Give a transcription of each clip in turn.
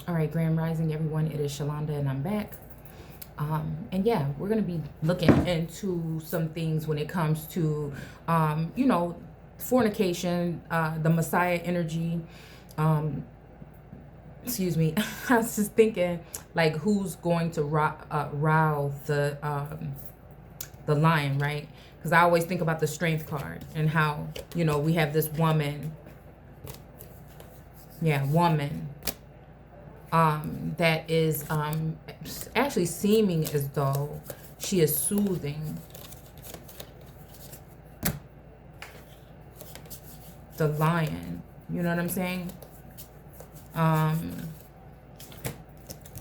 All right, Grand Rising, everyone. It is Shalonda, and I'm back. And yeah, we're going to be looking into some things when it comes to, fornication, the Messiah energy. Excuse me. I was just thinking, like, who's going to row the lion, right? Because I always think about the Strength card and how, we have this woman. Yeah, woman. That is actually seeming as though she is soothing the lion. You know what I'm saying?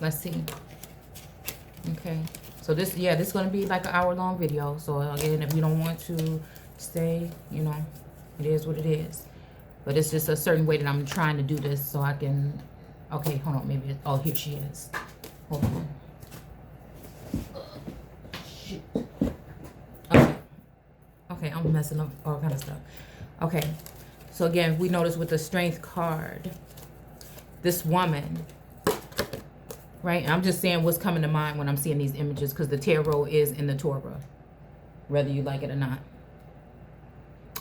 Let's see. Okay. So this is going to be like an hour-long video. So again, if you don't want to stay, it is what it is. But it's just a certain way that I'm trying to do this so I can... Okay, hold on. Maybe... Oh, here she is. Hold on. Shoot. Okay. Okay, I'm messing up all kind of stuff. Okay. So again, we notice with the Strength card, this woman, right? And I'm just saying what's coming to mind when I'm seeing these images, because the tarot is in the Torah, whether you like it or not.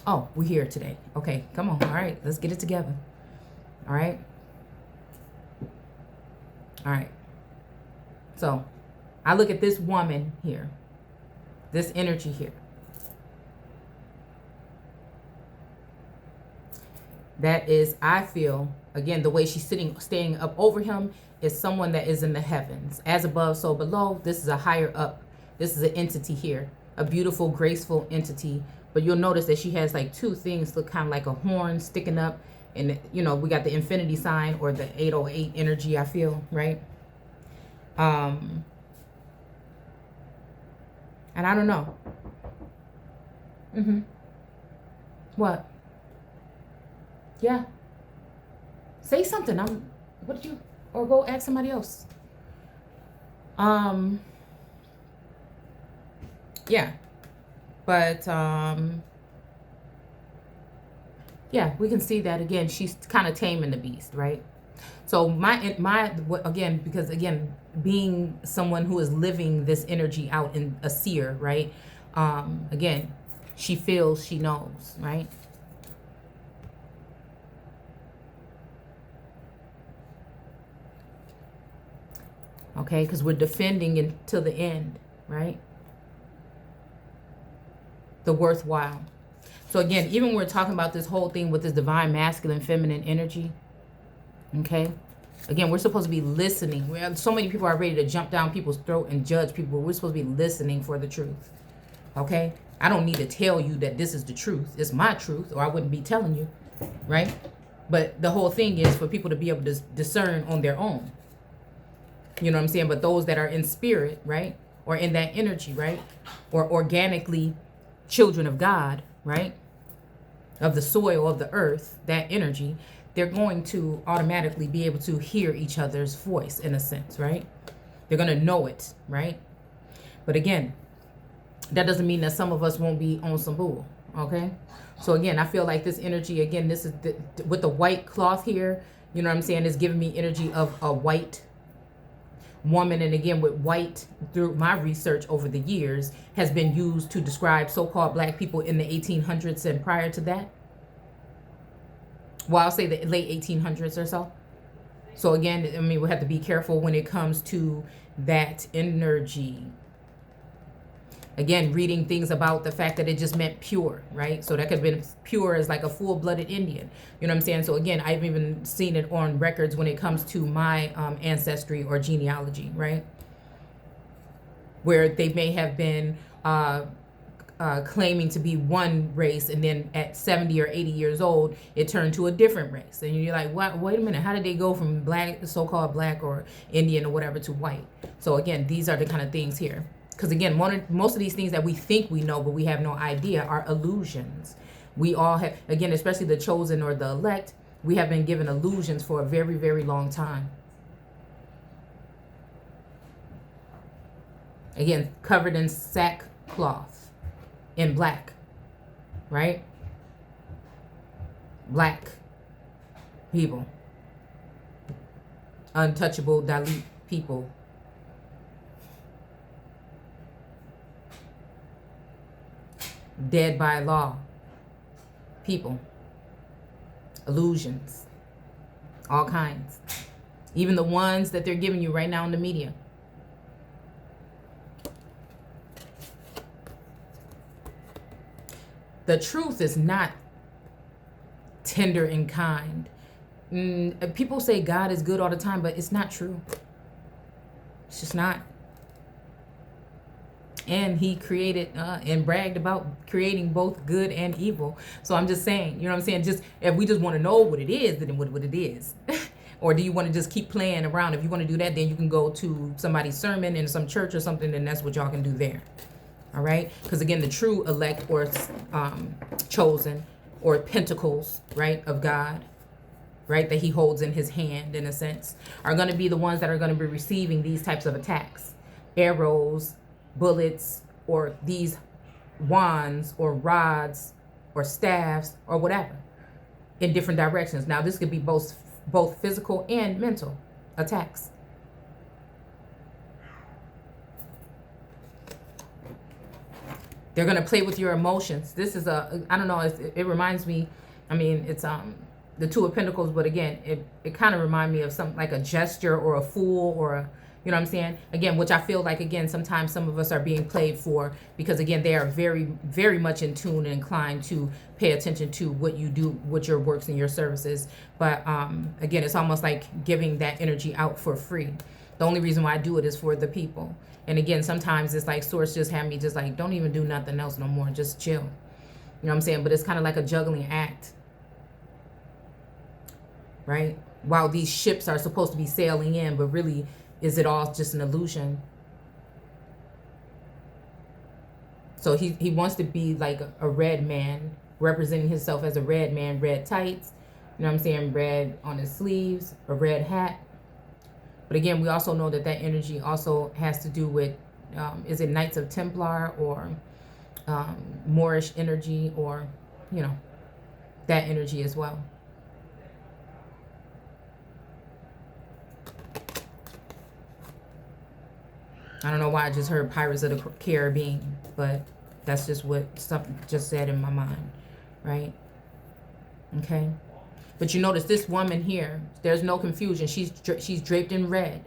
Oh, we're here today. Okay, come on. All right, let's get it together. All right. All right. So I look at this woman here, this energy here. That is, I feel, again, the way she's staying up over him is someone that is in the heavens. As above, so below. This is a higher up. This is an entity here, a beautiful, graceful entity. But you'll notice that she has like two things look kind of like a horn sticking up. And, we got the infinity sign or the 808 energy, I feel, right? And I don't know. What? Yeah. Say something. What did you... Or go ask somebody else. Yeah. But, yeah, we can see that again. She's kind of taming the beast, right? So again, because again, being someone who is living this energy out in a seer, right? Again, she feels, she knows, right? Okay, because we're defending until the end, right? The worthwhile. So again, even when we're talking about this whole thing with this divine masculine feminine energy, okay, again, we're supposed to be listening. So many people are ready to jump down people's throat and judge people. We're supposed to be listening for the truth. Okay, I don't need to tell you that this is the truth. It's my truth, or I wouldn't be telling you, right? But the whole thing is for people to be able to discern on their own. You know what I'm saying? But those that are in spirit, right, or in that energy, right, or organically children of God, right, of the soil of the earth, that energy, they're going to automatically be able to hear each other's voice in a sense, right? They're going to know it, right? But again, that doesn't mean that some of us won't be on some bull, okay? So again, I feel like this energy, again, this is with the white cloth here, you know what I'm saying, is giving me energy of a white woman. And again, with white, through my research over the years, has been used to describe so-called black people in the 1800s and prior to that. Well, I'll say the late 1800s or so. So again, I mean, we have to be careful when it comes to that energy. Again, reading things about the fact that it just meant pure, right? So that could have been pure as like a full-blooded Indian. You know what I'm saying? So again, I've even seen it on records when it comes to my ancestry or genealogy, right? Where they may have been claiming to be one race, and then at 70 or 80 years old, it turned to a different race. And you're like, what? Wait a minute, how did they go from black, so-called black or Indian or whatever, to white? So again, these are the kind of things here. Because again, most of these things that we think we know, but we have no idea, are illusions. We all have, again, especially the chosen or the elect, we have been given illusions for a very, very long time. Again, covered in sackcloth, in black, right? Black people. untouchable Dalit people. Dead by law people. Illusions. All kinds. Even the ones that they're giving you right now in the media. The truth is not tender and kind. People say God is good all the time, but it's not true. It's just not. And he created and bragged about creating both good and evil. So I'm just saying, you know what I'm saying? Just if we just want to know what it is, then what it is. Or do you want to just keep playing around? If you want to do that, then you can go to somebody's sermon in some church or something, and that's what y'all can do there. All right? Because again, the true elect or chosen or pentacles, right, of God, right, that he holds in his hand, in a sense, are going to be the ones that are going to be receiving these types of attacks. Arrows, bullets, or these wands or rods or staffs or whatever in different directions. Now, this could be both physical and mental attacks. They're going to play with your emotions. This is I don't know, it reminds me, I mean, it's the Two of Pentacles, but again, it kind of reminds me of something like a gesture or a fool or a, you know what I'm saying? Again, which I feel like, again, sometimes some of us are being played for because, again, they are very, very much in tune and inclined to pay attention to what you do, what your works and your services. But again, it's almost like giving that energy out for free. The only reason why I do it is for the people. And again, sometimes it's like Source just have me just like, don't even do nothing else no more. Just chill. You know what I'm saying? But it's kind of like a juggling act. Right? While these ships are supposed to be sailing in, but really, is it all just an illusion? So he wants to be like a red man, representing himself as a red man, red tights, you know what I'm saying, red on his sleeves, a red hat. But again, we also know that that energy also has to do with, is it Knights of Templar or Moorish energy, or, you know, that energy as well. I don't know why I just heard Pirates of the Caribbean, but that's just what something just said in my mind, right? Okay. But you notice this woman here, there's no confusion. She's draped in red.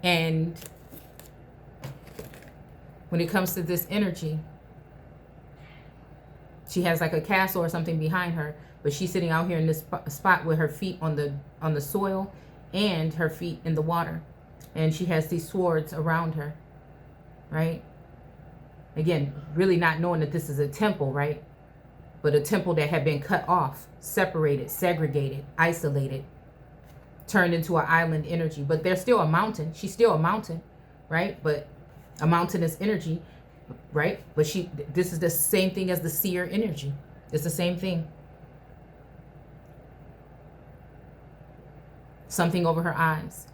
And when it comes to this energy, she has like a castle or something behind her, but she's sitting out here in this spot with her feet on the soil and her feet in the water. And she has these swords around her, right? Again, really not knowing that this is a temple, right? But a temple that had been cut off, separated, segregated, isolated, turned into an island energy. But there's still a mountain. She's still a mountain, right? But a mountainous energy, right? But this is the same thing as the seer energy. It's the same thing. Something over her eyes.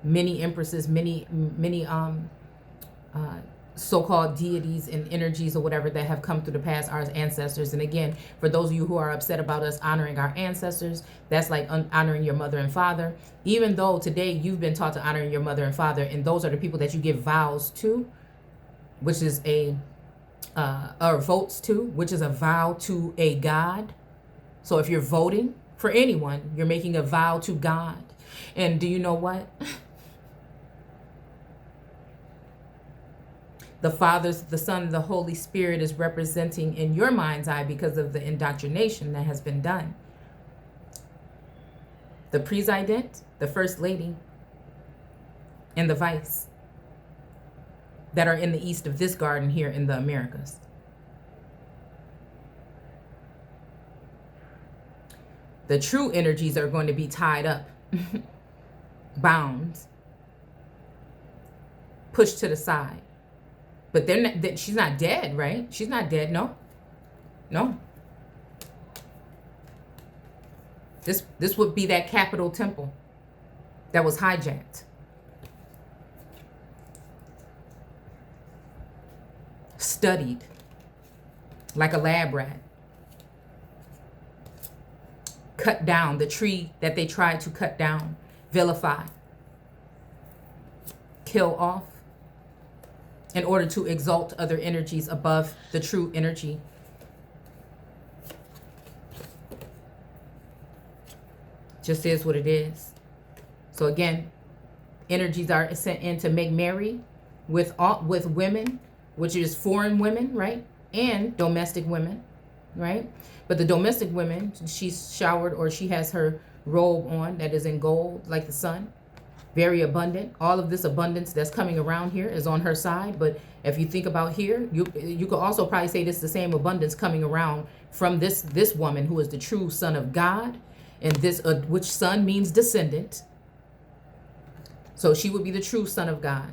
Many empresses, many so-called deities and energies or whatever that have come through the past, our ancestors. And again, for those of you who are upset about us honoring our ancestors, that's like honoring your mother and father. Even though today you've been taught to honor your mother and father, and those are the people that you give vows to, which is or votes to, which is a vow to a god. So if you're voting for anyone, you're making a vow to God. And do you know what? The Father, the Son, and the Holy Spirit is representing in your mind's eye because of the indoctrination that has been done. The President, the First Lady, and the Vice that are in the east of this garden here in the Americas. The true energies are going to be tied up, bound, pushed to the side. But they're not, she's not dead, right? She's not dead, no. No. This would be that Capitol Temple that was hijacked. Studied like a lab rat. cut down, the tree that they tried to cut down, vilify, kill off, in order to exalt other energies above the true energy. Just is what it is. So again, energies are sent in to make merry with women, which is foreign women, right? And domestic women, right? But the domestic women, she's showered, or she has her robe on that is in gold like the sun. Very abundant. All of this abundance that's coming around here is on her side. But if you think about here, you could also probably say this is the same abundance coming around from this woman who is the true son of God, and this which son means descendant. So she would be the true son of God,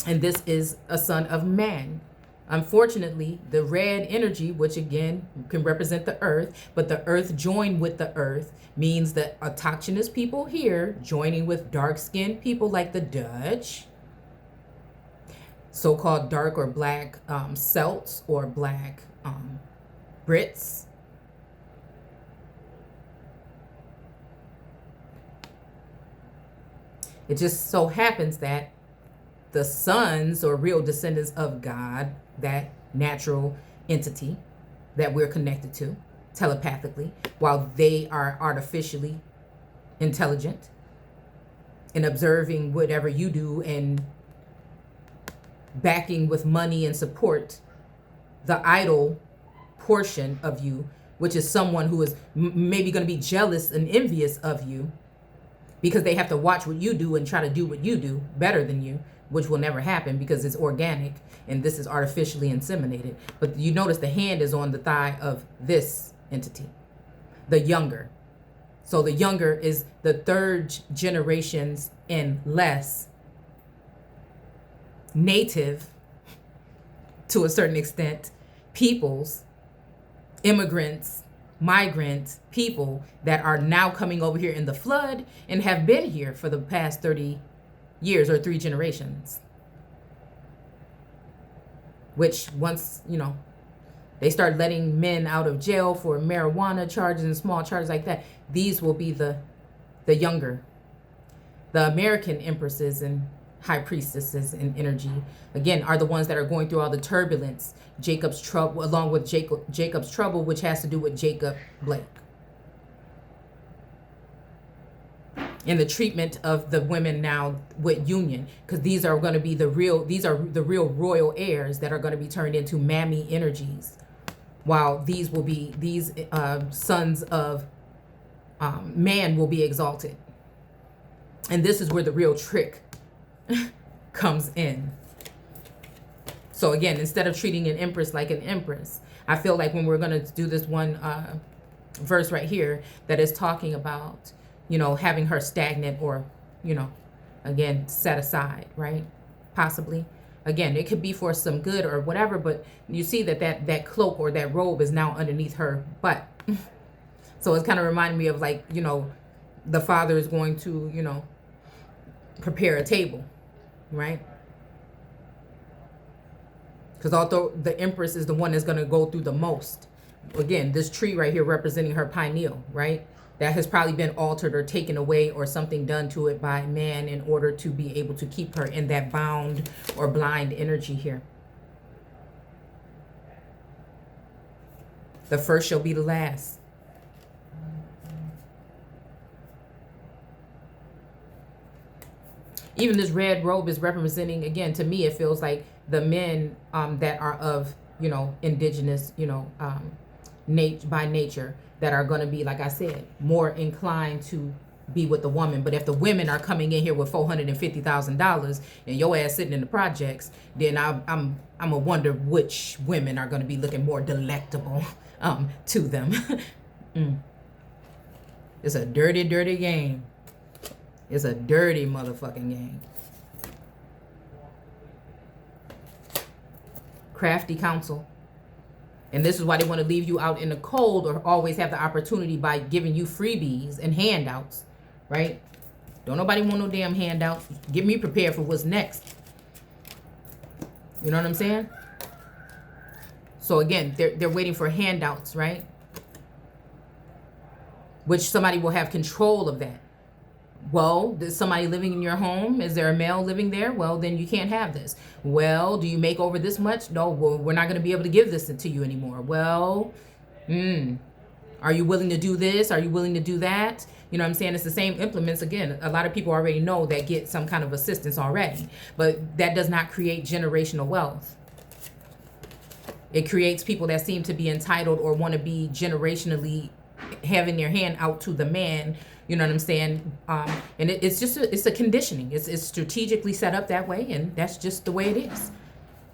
and this is a son of man. Unfortunately, the red energy, which again can represent the earth, but the earth joined with the earth means that autochthonous people here joining with dark-skinned people like the Dutch, so-called dark or black Celts or black Brits, it just so happens that the sons or real descendants of God, that natural entity that we're connected to telepathically, while they are artificially intelligent and observing whatever you do and backing with money and support the idol portion of you, which is someone who is maybe going to be jealous and envious of you because they have to watch what you do and try to do what you do better than you, which will never happen because it's organic and this is artificially inseminated. But you notice the hand is on the thigh of this entity, the younger. So the younger is the third generations and less native, to a certain extent, peoples, immigrants, migrant people that are now coming over here in the flood and have been here for the past 30 years or 3 generations. Which once, they start letting men out of jail for marijuana charges and small charges like that, these will be the younger. The American empresses and high priestesses and energy, again, are the ones that are going through all the turbulence, Jacob's trouble, along with Jacob's trouble, which has to do with Jacob Blake. In the treatment of the women now with union, because these are going to be the real royal heirs that are going to be turned into mammy energies, while these will be sons of man will be exalted. And this is where the real trick comes in. So again, instead of treating an empress like an empress, I feel like when we're going to do this one verse right here that is talking about, having her stagnant or, again, set aside, right? Possibly. Again, it could be for some good or whatever, but you see that cloak or that robe is now underneath her butt. So it's kind of reminding me of like, the father is going to, prepare a table, right? Because although the empress is the one that's going to go through the most, again, this tree right here representing her pineal, right? That has probably been altered or taken away or something done to it by man in order to be able to keep her in that bound or blind energy here. The first shall be the last. Even this red robe is representing, again, to me, it feels like the men that are of, indigenous, by nature, that are going to be, like I said, more inclined to be with the woman. But if the women are coming in here with $450,000 and your ass sitting in the projects, then I'm a wonder which women are going to be looking more delectable to them. It's a dirty, dirty game. It's a dirty motherfucking game. Crafty counsel. And this is why they want to leave you out in the cold or always have the opportunity by giving you freebies and handouts, right? Don't nobody want no damn handout. Get me prepared for what's next. You know what I'm saying? So again, they're waiting for handouts, right? which somebody will have control of that. Well, is somebody living in your home? Is there a male living there? Well, then you can't have this. Well, do you make over this much? No, well, we're not going to be able to give this to you anymore. Well, are you willing to do this? Are you willing to do that? You know what I'm saying? It's the same implements. Again, a lot of people already know that get some kind of assistance already, but that does not create generational wealth. It creates people that seem to be entitled or want to be generationally having their hand out to the man. You know what I'm saying? And it's just it's a conditioning. It's strategically set up that way, and that's just the way it is,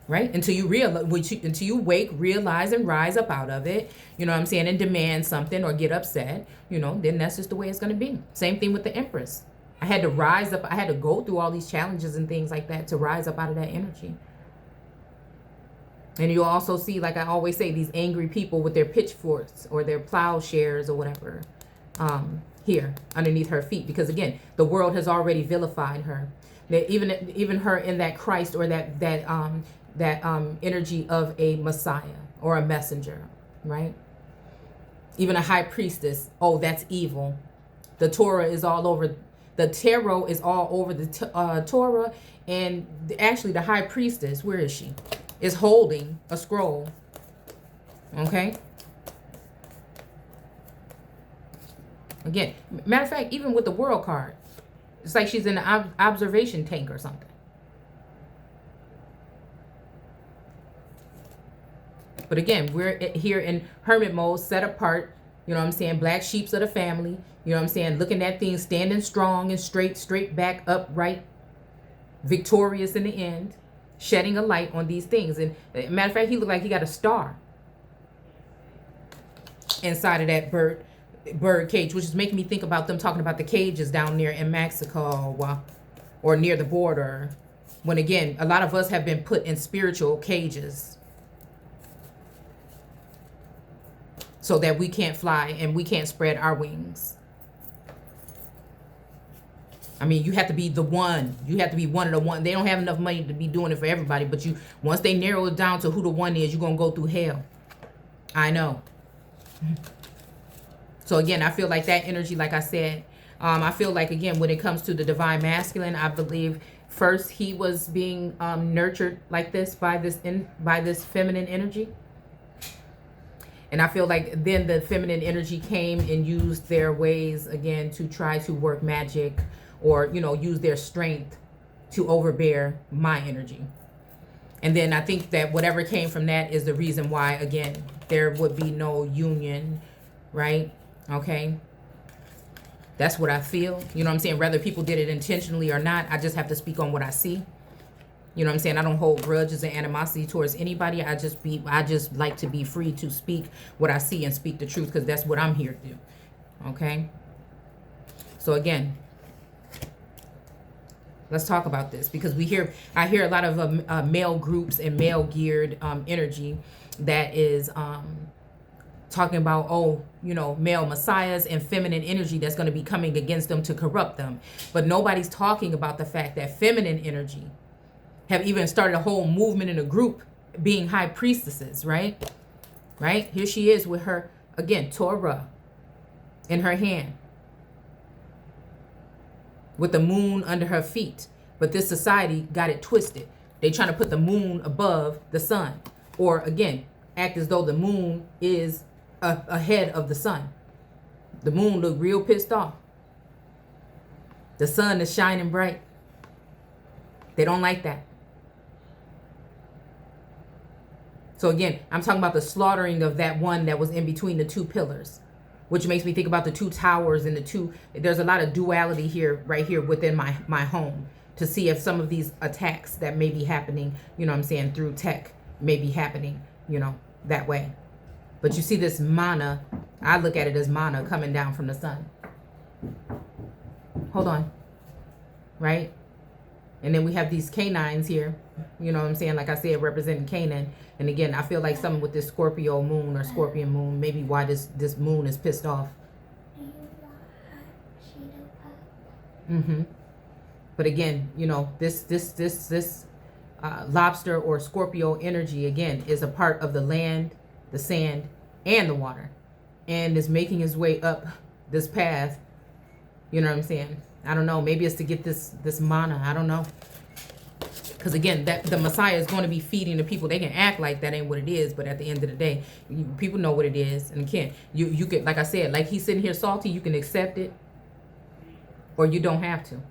right? Until you realize, until you wake, realize, and rise up out of it. You know what I'm saying? And demand something or get upset. You know, then that's just the way it's going to be. Same thing with the Empress. I had to rise up. I had to go through all these challenges and things like that to rise up out of that energy. And you'll also see, like I always say, these angry people with their pitchforks or their plowshares or whatever. Here underneath her feet, because again, the world has already vilified her. That even her in that Christ or that energy of a Messiah or a messenger, right? Even a high priestess. Oh, that's evil. The Torah is all over. The tarot is all over the Torah, and actually the high priestess, where is she? Is holding a scroll. Okay. Again, matter of fact, even with the world card, it's like she's in an observation tank or something. But again, we're here in hermit mode, set apart, you know what I'm saying, black sheeps of the family, you know what I'm saying, looking at things, standing strong and straight back, upright, victorious in the end, shedding a light on these things. And matter of fact, he looked like he got a star inside of that bird cage, which is making me think about them talking about the cages down there in Mexico or near the border, when again, a lot of us have been put in spiritual cages so that we can't fly and we can't spread our wings. I mean, you have to be the one. You have to be one of the one. They don't have enough money to be doing it for everybody, but once they narrow it down to who the one is, you're going to go through hell. I know. So again, I feel like that energy, like I said, I feel like, again, when it comes to the divine masculine, I believe first he was being nurtured like this by this feminine energy. And I feel like then the feminine energy came and used their ways, again, to try to work magic or, you know, use their strength to overbear my energy. And then I think that whatever came from that is the reason why, again, there would be no union, right? Okay, that's what I feel. You know what I'm saying? Whether people did it intentionally or not, I just have to speak on what I see. You know what I'm saying? I don't hold grudges and animosity towards anybody. I just like to be free to speak what I see and speak the truth, because that's what I'm here to do. Okay. So again, let's talk about this, because I hear a lot of male groups and male geared energy that is talking about, oh, you know, male messiahs and feminine energy that's going to be coming against them to corrupt them. But nobody's talking about the fact that feminine energy have even started a whole movement in a group being high priestesses, right? Right? Here she is with her, again, Torah in her hand, with the moon under her feet. But this society got it twisted. They trying to put the moon above the sun, or again, act as though the moon is ahead of the sun. The moon look real pissed off. The sun is shining bright. They don't like that. So again, I'm talking about the slaughtering of that one that was in between the two pillars, which makes me think about the two towers and there's a lot of duality here, right here within my home, to see if some of these attacks that may be happening, you know what I'm saying, through tech may be happening, you know, that way. But you see this mana, I look at it as mana coming down from the sun. Hold on. Right? And then we have these canines here, you know what I'm saying, like I said, representing Canaan. And again, I feel like something with this Scorpio moon or Scorpion moon, maybe why this moon is pissed off. But again, you know, this lobster or Scorpio energy, again, is a part of the land, the sand, and the water, and is making his way up this path. You know what I'm saying? I don't know. Maybe it's to get this mana. I don't know. Because again, that the Messiah is going to be feeding the people. They can act like that ain't what it is, but at the end of the day, people know what it is. And again, you can, like I said, like he's sitting here salty, you can accept it, or you don't have to.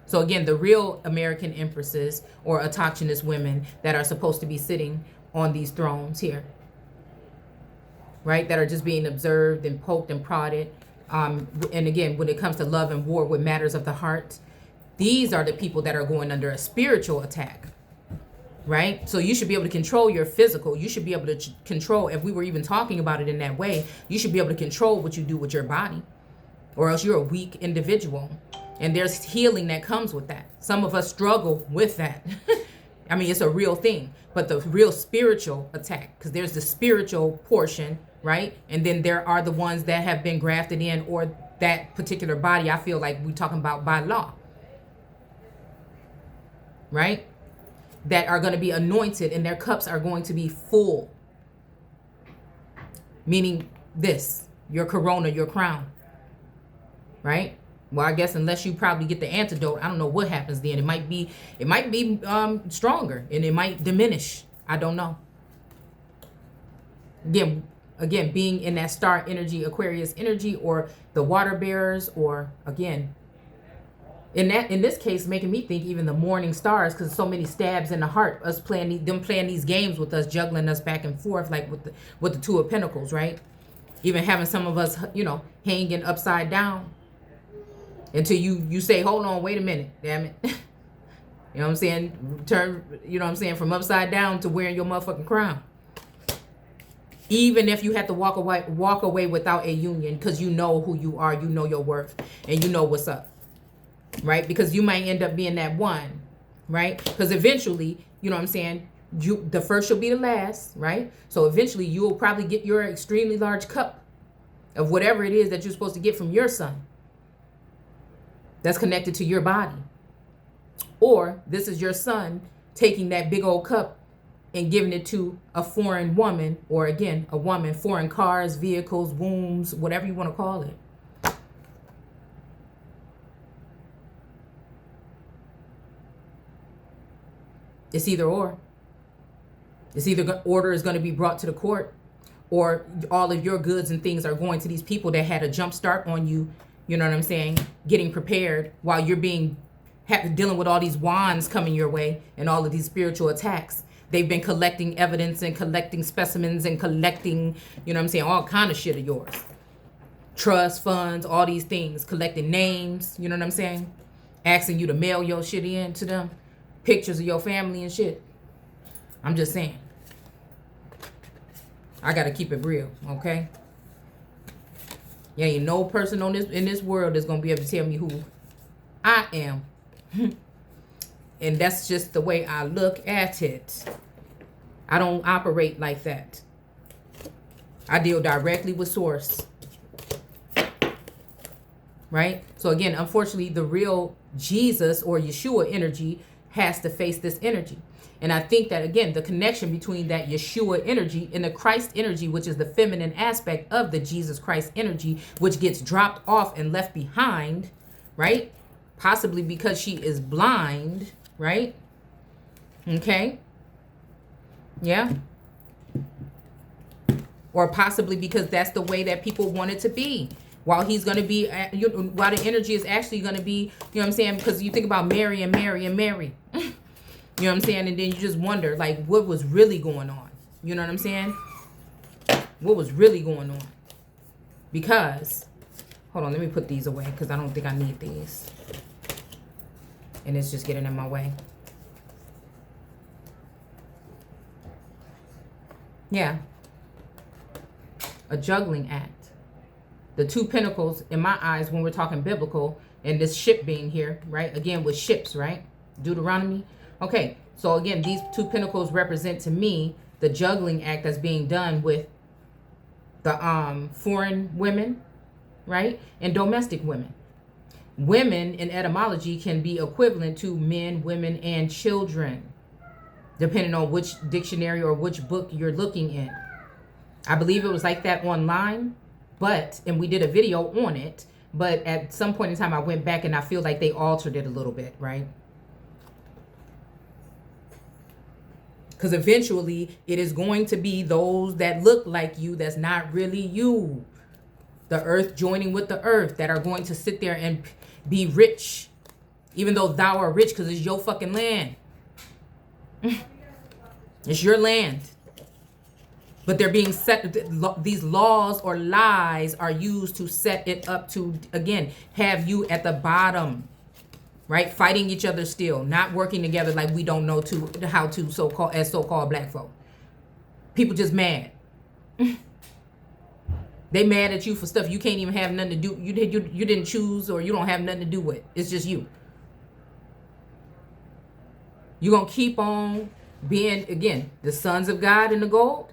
So again, the real American empresses or autochthonous women that are supposed to be sitting on these thrones here, right? That are just being observed and poked and prodded. And again, when it comes to love and war with matters of the heart, these are the people that are going under a spiritual attack, right? So you should be able to control your physical. You should be able to control, if we were even talking about it in that way, you should be able to control what you do with your body, or else you're a weak individual. And there's healing that comes with that. Some of us struggle with that. I mean, it's a real thing. But the real spiritual attack, because there's the spiritual portion, right? And then there are the ones that have been grafted in, or that particular body, I feel like we're talking about by law, right? That are going to be anointed and their cups are going to be full. Meaning this, your corona, your crown, right? Well, I guess unless you probably get the antidote, I don't know what happens then. It might be stronger, and it might diminish. I don't know. Again, being in that star energy, Aquarius energy, or the water bearers, or again, in this case, making me think even the morning stars, because so many stabs in the heart, us playing these games with us, juggling us back and forth, like with the Two of Pentacles, right? Even having some of us, hanging upside down. Until you say, hold on, wait a minute, damn it. You know what I'm saying? Turn, from upside down to wearing your motherfucking crown. Even if you have to walk away without a union, because you know who you are, you know your worth, and you know what's up, right? Because you might end up being that one, right? Because eventually, the first shall be the last, right? So eventually you will probably get your extremely large cup of whatever it is that you're supposed to get from your son. That's connected to your body. Or this is your son taking that big old cup and giving it to a foreign woman, or again, a woman, foreign cars, vehicles, wombs, whatever you want to call it. It's either or. It's either order is going to be brought to the court, or all of your goods and things are going to these people that had a jump start on you. You know what I'm saying? Getting prepared while you're dealing with all these wands coming your way and all of these spiritual attacks. They've been collecting evidence and collecting specimens and collecting, all kind of shit of yours. Trust funds, all these things, collecting names, you know what I'm saying? Asking you to mail your shit in to them. Pictures of your family and shit. I'm just saying. I got to keep it real, okay? Yeah, ain't no person in this world that's gonna be able to tell me who I am. And that's just the way I look at it. I don't operate like that. I deal directly with source. Right? So again, unfortunately, the real Jesus or Yeshua energy has to face this energy. And I think that, again, the connection between that Yeshua energy and the Christ energy, which is the feminine aspect of the Jesus Christ energy, which gets dropped off and left behind, right? Possibly because she is blind, right? Okay. Yeah. Or possibly because that's the way that people want it to be. While he's going to be, while the energy is actually going to be, because you think about Mary and Mary and Mary. You know what I'm saying? And then you just wonder, like, what was really going on? You know what I'm saying? What was really going on? Because, hold on, let me put these away because I don't think I need these. And it's just getting in my way. Yeah. A juggling act. The Two Pentacles, in my eyes, when we're talking biblical, and this ship being here, right? Again, with ships, right? Deuteronomy. Okay, so again, these Two Pentacles represent to me the juggling act that's being done with the foreign women, right? And domestic women. Women in etymology can be equivalent to men, women, and children, depending on which dictionary or which book you're looking in. I believe it was like that online, and we did a video on it, but at some point in time I went back and I feel like they altered it a little bit, right? Because eventually it is going to be those that look like you that's not really you. The earth joining with the earth that are going to sit there and be rich, even though thou art rich because it's your fucking land. It's your land. But they're being set, these laws or lies are used to set it up to, again, have you at the bottom, right? Fighting each other still, not working together like we don't know how to so-called black folk. People just mad. They mad at you for stuff you can't even have nothing to do. You didn't choose, or you don't have nothing to do with. It's just you. You're going to keep on being, again, the sons of God in the gold.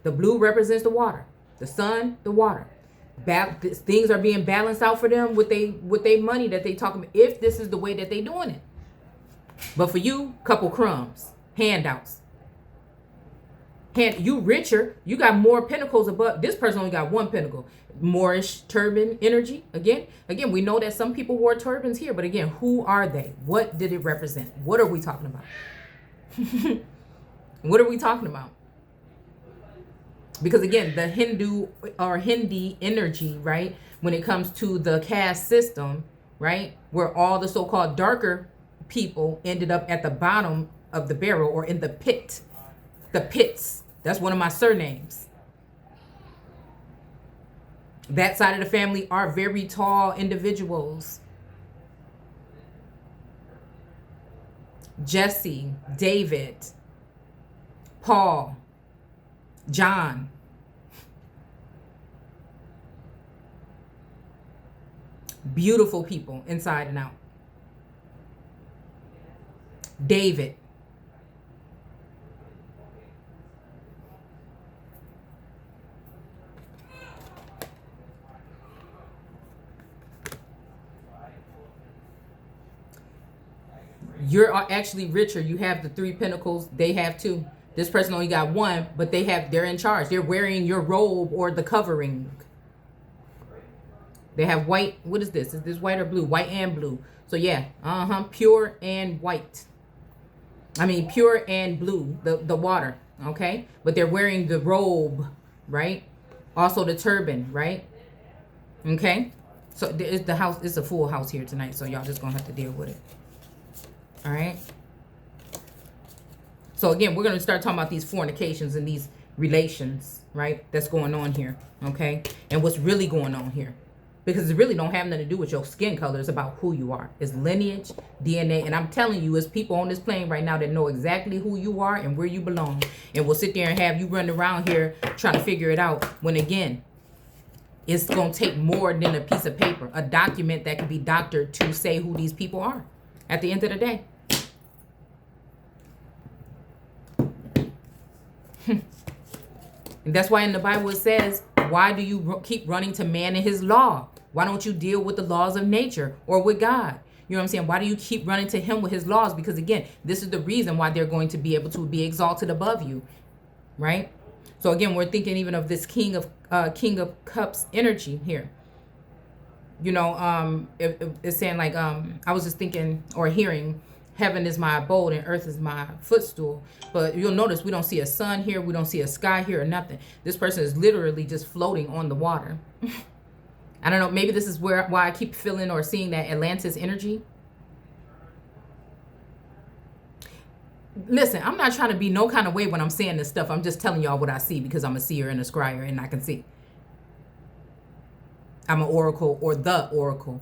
The blue represents the water. The sun, the water. Things are being balanced out for them with they money that they talking about, if this is the way that they doing it. But for you, couple crumbs, handouts. You richer, you got more pinnacles above. This person only got one pinnacle. Moorish turban energy. Again, we know that some people wore turbans here, but again, who are they? What did it represent? What are we talking about? What are we talking about? Because again, the Hindu or Hindi energy, right? When it comes to the caste system, right? Where all the so-called darker people ended up at the bottom of the barrel or in the pit. The pits. That's one of my surnames. That side of the family are very tall individuals. Jesse, David, Paul, John. Beautiful people inside and out. David. You're actually richer. You have the 3 pentacles. They have 2. This person only got 1, but they're in charge. They're wearing your robe or the covering. They have white. What is this? Is this white or blue? White and blue. So yeah, pure and white. I mean, pure and blue, the water, okay? But they're wearing the robe, right? Also the turban, right? Okay? So the house, it's a full house here tonight, so y'all just gonna have to deal with it. All right? So again, we're going to start talking about these fornications and these relations, right? That's going on here, okay? And what's really going on here. Because it really don't have nothing to do with your skin color. It's about who you are. It's lineage, DNA. And I'm telling you, it's people on this plane right now that know exactly who you are and where you belong. And will sit there and have you run around here trying to figure it out. When again, it's going to take more than a piece of paper. A document that can be doctored to say who these people are at the end of the day. And that's why in the Bible it says, why do you keep running to man and his law? Why don't you deal with the laws of nature or with God? You know what I'm saying? Why do you keep running to him with his laws? Because again, this is the reason why they're going to be able to be exalted above you, right? So again, we're thinking even of this King of Cups energy here. You know, it's saying like, I was just thinking or hearing, heaven is my abode and earth is my footstool. But you'll notice we don't see a sun here. We don't see a sky here or nothing. This person is literally just floating on the water. I don't know. Maybe this is why I keep feeling or seeing that Atlantis energy. Listen, I'm not trying to be no kind of way when I'm saying this stuff. I'm just telling y'all what I see because I'm a seer and a scryer and I can see. I'm an oracle or the oracle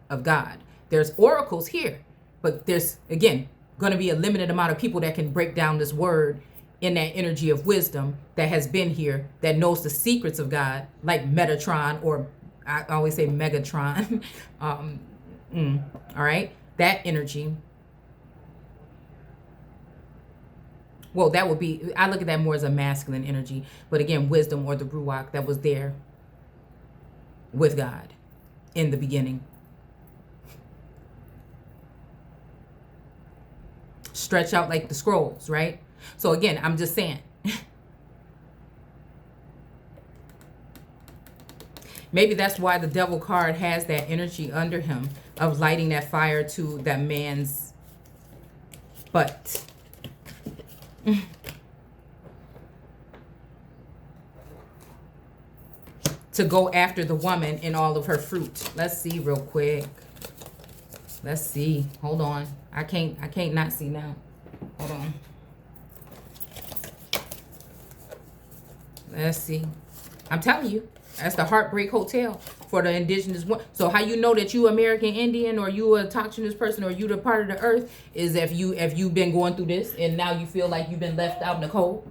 of God. There's oracles here. But there's, again, going to be a limited amount of people that can break down this word in that energy of wisdom that has been here, that knows the secrets of God, like Metatron, or I always say Megatron. All right? That energy. Well, that would be, I look at that more as a masculine energy. But again, wisdom or the Ruach that was there with God in the beginning. Stretch out like the scrolls, right? So again, I'm just saying, Maybe that's why the devil card has that energy under him of lighting that fire to that man's butt. To go after the woman in all of her fruit. Let's see real quick. Let's see. Hold on. I can't not see now. Hold on. Let's see. I'm telling you, that's the Heartbreak Hotel for the indigenous one. So how you know that you American Indian or you a autochthonous person or you the part of the earth is if you've been going through this and now you feel like you've been left out in the cold.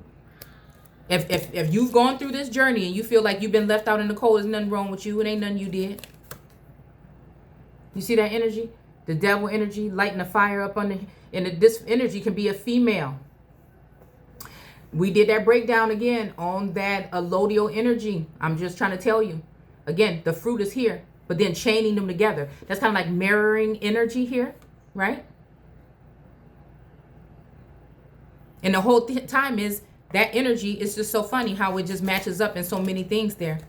If you've gone through this journey and you feel like you've been left out in the cold, there's nothing wrong with you. It ain't nothing you did. You see that energy? The devil energy lighting a fire up on the, and this energy can be a female. We did that breakdown again on that allodial energy. I'm just trying to tell you. Again, the fruit is here, but then chaining them together. That's kind of like mirroring energy here, right? And the whole time is that energy is just so funny how it just matches up in so many things there.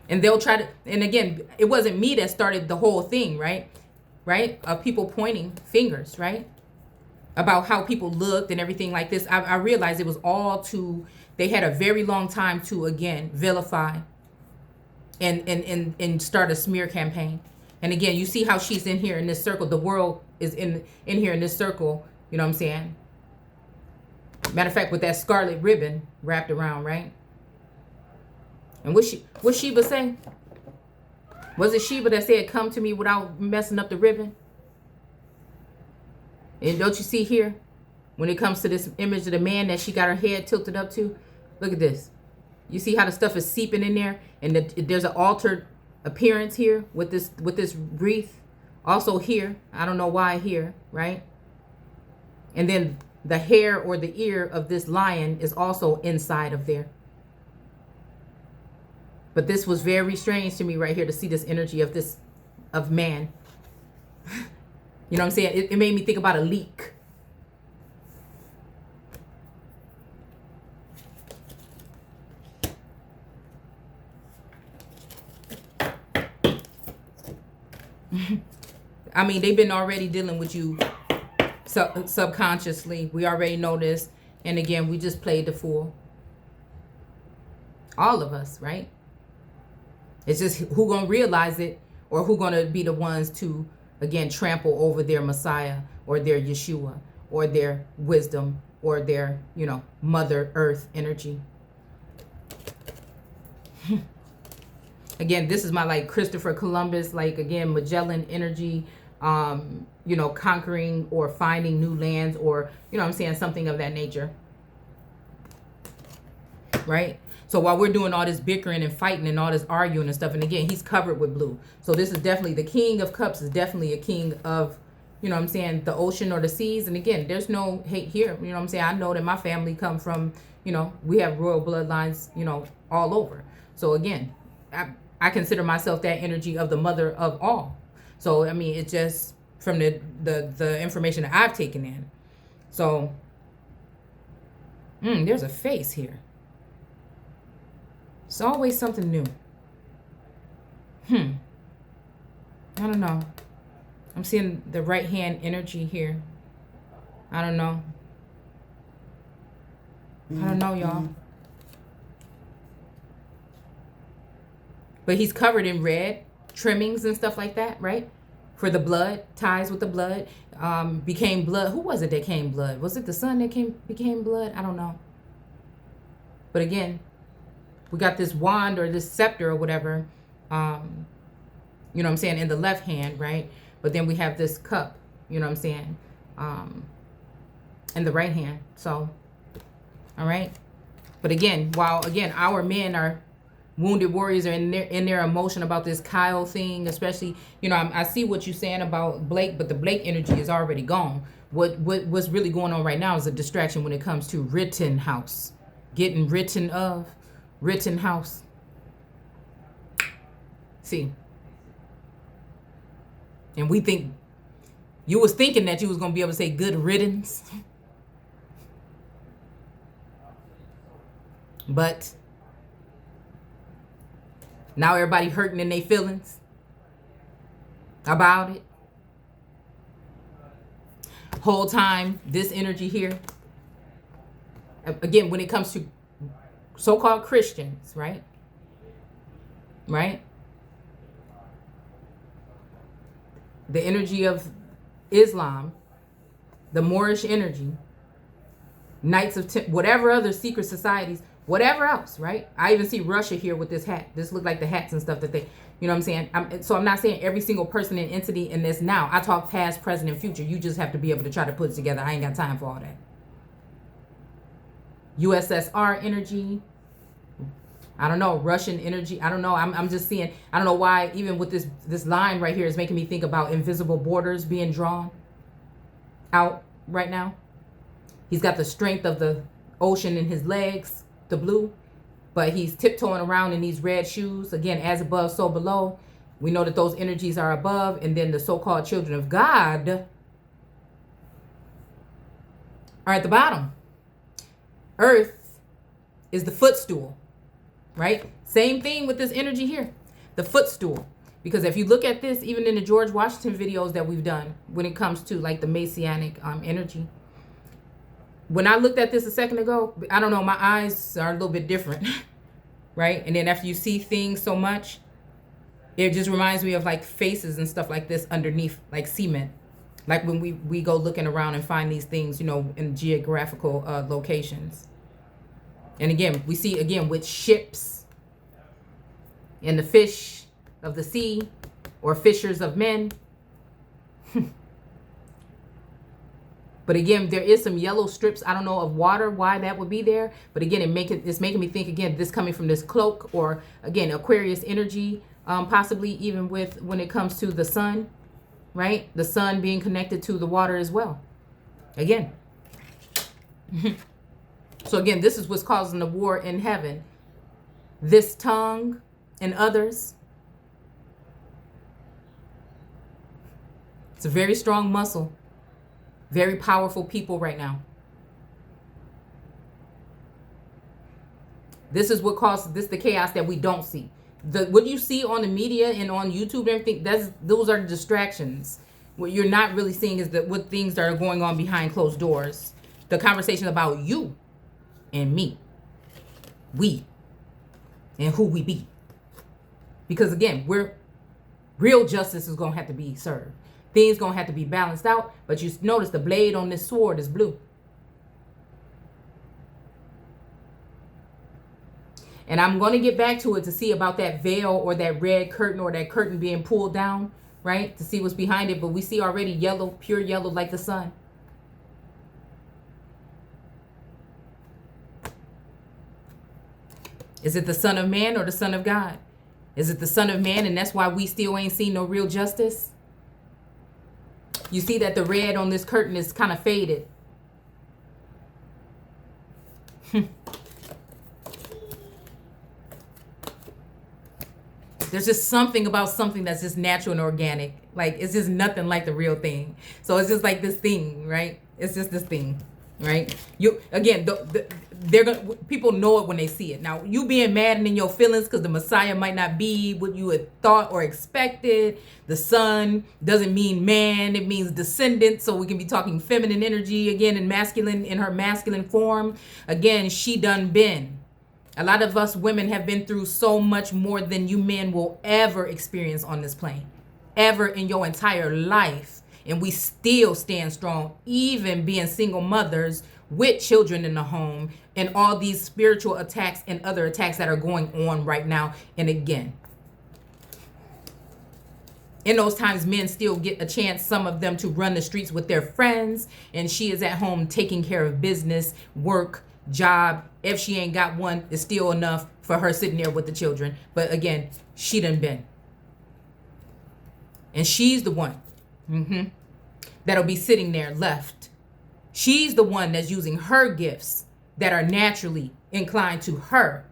And they'll try to, and again, it wasn't me that started the whole thing, right? Right? Of people pointing fingers, right? About how people looked and everything like this. I realized it was all to, they had a very long time to, again, vilify and start a smear campaign. And again, you see how she's in here in this circle. The world is in here in this circle, you know what I'm saying? Matter of fact, with that scarlet ribbon wrapped around, right? And what Sheba say? Was it Sheba that said, come to me without messing up the ribbon? And don't you see here, when it comes to this image of the man that she got her head tilted up to? Look at this. You see how the stuff is seeping in there? And there's an altered appearance here with this wreath. Also here, I don't know why here, right? And then the hair or the ear of this lion is also inside of there. But this was very strange to me right here to see this energy of man. You know what I'm saying? It made me think about a leak. I mean, they've been already dealing with you subconsciously. We already know this. And again, we just played the fool. All of us, right? It's just who gonna realize it or who gonna be the ones to, again, trample over their Messiah or their Yeshua or their wisdom or their, you know, Mother Earth energy. Again, this is my like Christopher Columbus, like again, Magellan energy, you know, conquering or finding new lands or, you know what I'm saying, something of that nature. Right? So while we're doing all this bickering and fighting and all this arguing and stuff, and again, he's covered with blue. So this is definitely, the King of Cups is definitely a king of, you know what I'm saying, the ocean or the seas. And again, there's no hate here. You know what I'm saying? I know that my family come from, you know, we have royal bloodlines, you know, all over. So again, I consider myself that energy of the mother of all. So, I mean, it's just from the information that I've taken in. So, there's a face here. It's always something new. I don't know. I'm seeing the right hand energy here. I don't know. I don't know, y'all. But he's covered in red, trimmings and stuff like that, right? For the blood, ties with the blood, became blood. Who was it that came blood? Was it the son that became blood? I don't know. But again, we got this wand or this scepter or whatever, you know what I'm saying, in the left hand, right? But then we have this cup, you know what I'm saying, in the right hand. So, all right. But again, while again, our men are wounded warriors are in their emotion about this Kyle thing, especially, you know, I see what you're saying about Blake, but the Blake energy is already gone. What's really going on right now is a distraction when it comes to Rittenhouse. Getting Rittenhouse. See. And we think, you was thinking that you was going to be able to say good riddance. But Now everybody hurting in their feelings about it. Whole time, this energy here. Again, when it comes to so-called Christians, right? Right? The energy of Islam, the Moorish energy, Knights of whatever other secret societies, whatever else, right? I even see Russia here with this hat. This look like the hats and stuff that they, you know what I'm saying? So I'm not saying every single person and entity in this now. I talk past, present, and future. You just have to be able to try to put it together. I ain't got time for all that. USSR energy. I don't know, Russian energy. I don't know. I'm just seeing, I don't know why, even with this line right here is making me think about invisible borders being drawn out right now. He's got the strength of the ocean in his legs, the blue, but he's tiptoeing around in these red shoes. Again, as above, so below. We know that those energies are above, and then the so-called children of God are at the bottom. Earth is the footstool, right? Same thing with this energy here, the footstool. Because if you look at this, even in the George Washington videos that we've done, when it comes to like the Messianic energy, when I looked at this a second ago, I don't know, my eyes are a little bit different, right? And then after you see things so much, it just reminds me of like faces and stuff like this underneath, like cement. Like when we go looking around and find these things, you know, in geographical locations. And again, we see again with ships and the fish of the sea or fishers of men. But again, there is some yellow strips, I don't know, of water, why that would be there. But again, it's making me think, again, this coming from this cloak, or again, Aquarius energy, possibly even with when it comes to the sun, right? The sun being connected to the water as well. Again. So again, this is what's causing the war in heaven. This tongue and others. It's a very strong muscle. Very powerful people right now. This is what causes this the chaos that we don't see. What you see on the media and on YouTube and everything, those are distractions. What you're not really seeing is what things that are going on behind closed doors. The conversation about you and me. We. And who we be. Because again, real justice is going to have to be served. Things going to have to be balanced out. But you notice the blade on this sword is blue. And I'm going to get back to it to see about that veil or that red curtain or that curtain being pulled down, right? To see what's behind it. But we see already yellow, pure yellow like the sun. Is it the Son of Man or the Son of God? Is it the Son of Man and that's why we still ain't seen no real justice? You see that the red on this curtain is kind of faded. There's just something about something that's just natural and organic. Like, it's just nothing like the real thing. So it's just like this thing, right? It's just this thing, right? You again, people know it when they see it. Now, you being mad and in your feelings because the Messiah might not be what you had thought or expected. The sun doesn't mean man, it means descendant. So we can be talking feminine energy again in masculine, in her masculine form. Again, she done been. A lot of us women have been through so much more than you men will ever experience on this plane. Ever in your entire life. And we still stand strong, even being single mothers with children in the home and all these spiritual attacks and other attacks that are going on right now. And again, in those times, men still get a chance, some of them, to run the streets with their friends. And she is at home taking care of business, work, job. If she ain't got one, it's still enough for her sitting there with the children. But again, she done been. And she's the one that'll be sitting there left. She's the one that's using her gifts that are naturally inclined to her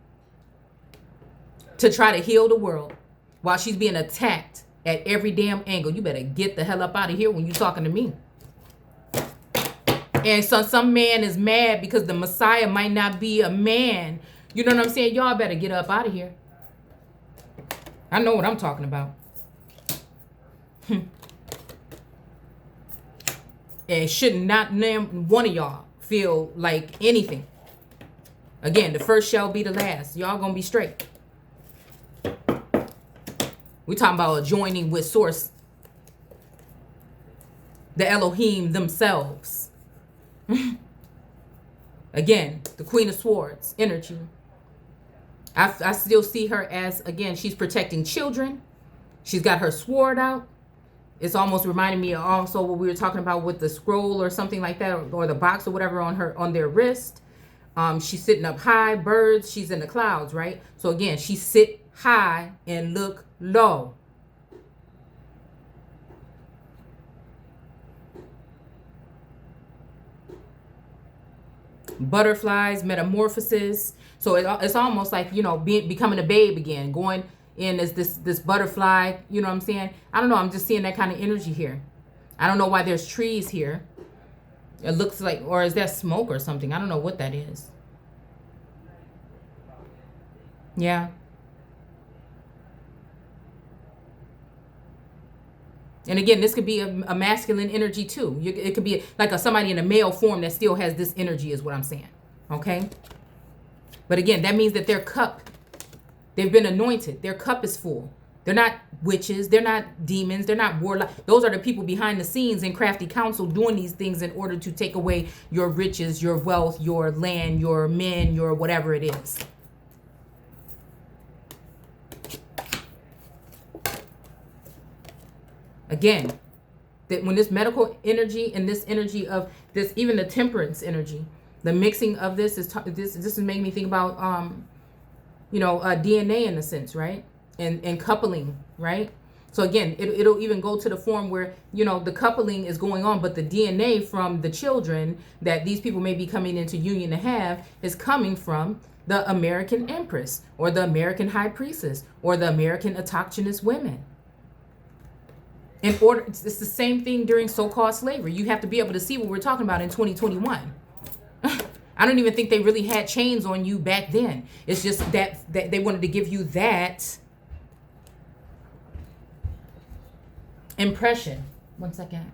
to try to heal the world while she's being attacked at every damn angle. You better get the hell up out of here when you're talking to me. And so some man is mad because the Messiah might not be a man. You know what I'm saying? Y'all better get up out of here. I know what I'm talking about. And should not name one of y'all feel like anything. Again, the first shall be the last. Y'all gonna be straight. We talking about joining with source. The Elohim themselves. Again, the Queen of Swords energy. I still see her as, again, she's protecting children. She's got her sword out. It's almost reminding me of also what we were talking about with the scroll or something like that, or the box or whatever on their wrist. She's sitting up high, birds. She's in the clouds, right? So again, she sit high and look low. Butterflies, metamorphosis. So it's almost like, you know, becoming a babe again, going in as this butterfly. You know what I'm saying? I don't know. I'm just seeing that kind of energy here. I don't know why there's trees here. It looks like, or is that smoke or something? I don't know what that is. Yeah. And again, this could be a masculine energy too. It could be like somebody in a male form that still has this energy is what I'm saying. Okay. But again, that means that their cup, they've been anointed. Their cup is full. They're not witches. They're not demons. They're not warlocks. Those are the people behind the scenes in crafty council doing these things in order to take away your riches, your wealth, your land, your men, your whatever it is. Again, that when this medical energy and this energy of this, even the temperance energy, the mixing of this is making me think about DNA in a sense, right? And coupling, right? So again, it'll even go to the form where, you know, the coupling is going on, but the DNA from the children that these people may be coming into union to have is coming from the American Empress or the American High Priestess or the American autochthonous women. It's the same thing during so-called slavery. You have to be able to see what we're talking about in 2021. I don't even think they really had chains on you back then. It's just that they wanted to give you that impression. 1 second.